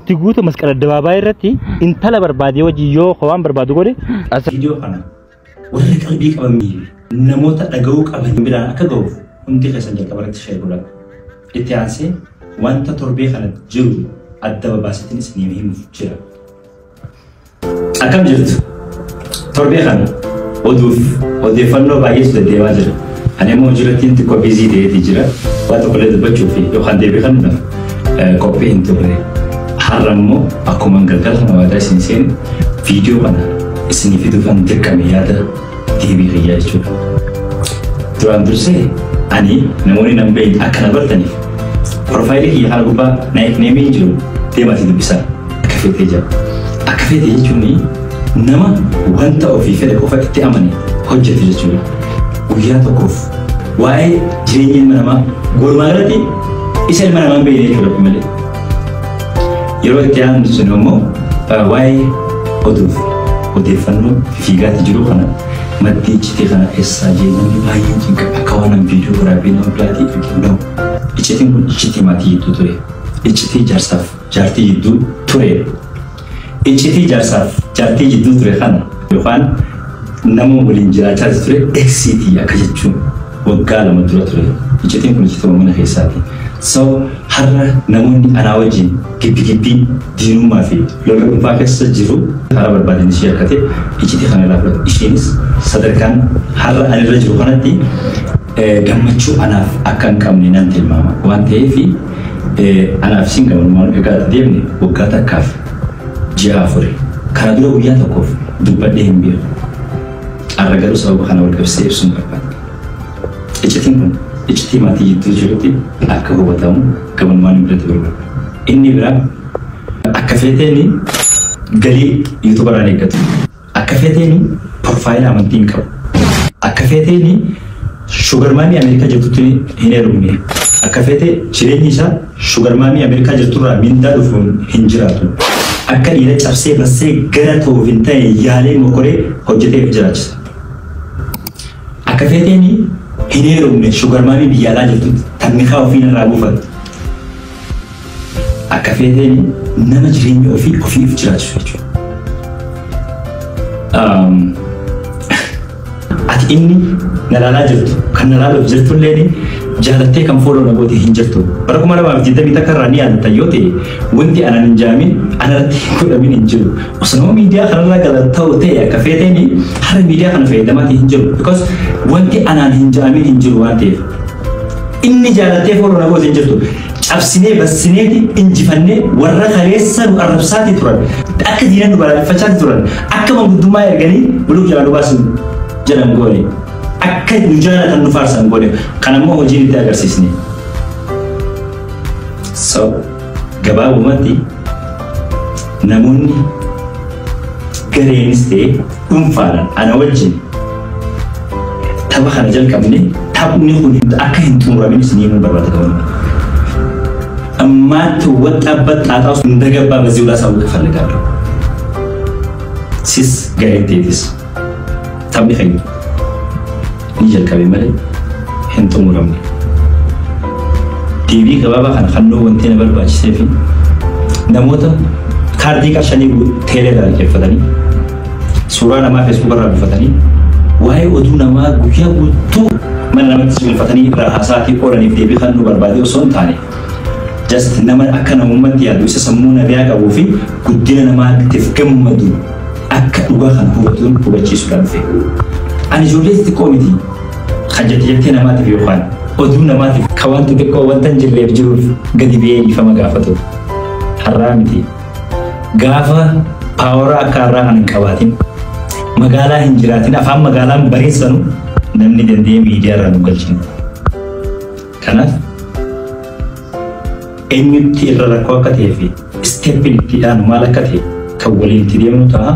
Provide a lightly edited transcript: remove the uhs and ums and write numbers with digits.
murtii guutuu masqala dabaabaa irratti intala barbaadee wajji yoo waan barbaadu godhe video kana warri qalbii qabamii namoota dhaga'uu qaban biraan akka ga'uuf hundi keessan jalqabarratti share godhaa. Itti aansee wanta torbee kana jiru adda babaasitiin isinii himuuf jira. Akkam jirtu torbee kana odeeffannoo baay'ee deddeemaa jira. Ani immoo jirattiin xiqqoo bizii ta'eeti jira. Waan tokko illee dubbachuuf yookaan deebii kanuudhaaf qophii hin turre. Har'a immoo akkuma galgala kana waadaa isin seene viidiyoo kana isinii fiduufan dirqame yaada deebii kiyyaa jechuudha. Duraan dursee ani namoonni nan beeyin akka na bartaniif profaayilii kiyya kana gubbaa neemee jiru deemaatii dubbisaa akka feetee jira. Akka feetee jechuun nama wanta ofii fedhe qofa itti amane hojjetu jechuudha. Guyyaa tokkoof waa'ee jireenya ilma namaa walumaa galatti isa ilma namaa beekne jechuudha malee. Yeroo itti aanu sun immoo waa'ee odeeffannoo fiigaatti jiru kana maddii iccitii kana keessaa namni baay'een cinqa akka waan viidiyoo waraabee nama biraatii arginu. Iccitiin kun iccitii maatii jidduu ture. Iccitii jaarsaaf jaartii jidduu ture. Iccitii jaarsaaf jaartii jidduu ture kana yookaan nama waliin jiraachaa ture eksiitii akka jechuun waggaa 2 dura ture. Iccitiin kun iccitii mana keessaati. So har'a namoonni anaa wajjin gibbii diinummaa fi lola dhuunfaa keessa jiru karaa barbaadan ishee akkate iccitii kana laafatu. Isheenis sadarkaan har'a anirra jiru kanatti gammachuu anaaf akka hin qabne nan tilmaama waan ta'eef anaaf siin gammachuu egaa deemne waggaa takkaaf ji'a 4 kana dura guyyaa tokkoof dubbadhee hin beeku. Har'a garuu sababa kana wal qabsee ibsuun barbaada. Iccitiin kun iccitii maatii jidduu jirutti akka hubatamu gabanumaan biratti barbaada. Inni biraa akka feeteen galii yuutuubaraan eeggatu. Akka feeteen profaayilii amantii hin qabu. Akka feeteen shugarmaamii Ameerikaa jirtutti hin heerumne. Akka feetee jireenyi isaa shugarmaamii Ameerikaa jirturraa mindaa dhufuun hin jiraatu. Akka dhiira cabsee bassee gara ta'uuf hin ta'e yaalee mokoree hojjetee jiraachisa. Akka feeteen hin heerumne shugarmaamii biyya alaa jirtutti tannikaa ofiin irraa buufatu. Akka feeteen nama jireenya ofiif jiraachisu jechuudha. Ati inni nalaalaa jirtu kan nalaaluuf jirtullee jaalattee kan fooloo namooti hin jirtu. Bara 2020 takka irraa ni yaadatta yoo ta'e wanti anaan hin jaamin anarratti godhamin hin jiru. Osoo miidiyaa kanarraa galan ta'u ta'e akka feeteen har'a miidiyaa kana fayyadamaatii hin jiru. Because wanti anaan hin jaamin hin jiru waan ta'eef. Inni jaalattee fooloo namooti hin jirtu. Cabsinee bassineeti injifannee warra kaleessa nu arrabsaati turan. Akka diinaan nu balaaleffachaati turan. Akka manguddummaa erganii buluuf jalaa nu baasun jedhan goone. Akka nu jaalatan nu faarsan goone. Kan ammoo hojiin itti agarsiisne. So gabaabumatti namoonni gareenis ta'e dhuunfaadhaan ana wajjin tapha kana jalqabne taphni kun akka hin xumuramin isinii nu barbaada. أمات وتأبت عطاس من دقة بزي ولا سووا كفر لقابله سيس جايتيس تابي خير نيجي الكابي مالي هنتو مرامي تي في كبابا خنو وانتين برباج سيفين نموتا كارديك عشان يقول تيلي داري كيف فتاني سورة نما فيسبوك رابي فتاني وهاي ودو نما قويا قلتو من نما تسوي فتاني رهاساتي قراني في تي في خنو بربادي وصون تاني just nama akka namummaatti yaadu isa sammuu nabiyaa qabuu fi guddina namaatiif gammadu akka dhugaa kan hubatuun hubachiisuudhaan dhufe. Ani ijoollee xixiqqoo miti jettee namaatiif yookaan oduu namaatiif ka waan xixiqqoo wanta hin jirreef jiruuf gadi ba'ee ifama gaafatu. Har'aa miti. Gaafa paaworaa akka har'aa kan hin qabaatin magaalaa hin jiraatin afaan magaalaan bareessanu namni danda'ee miidiyaa irraa nu galchinu. Kanaaf eenyutti irra rakkoo akka ta'ee fi isteeppiin itti aanu maal akka ta'e kan waliin itti deemnu ta'a.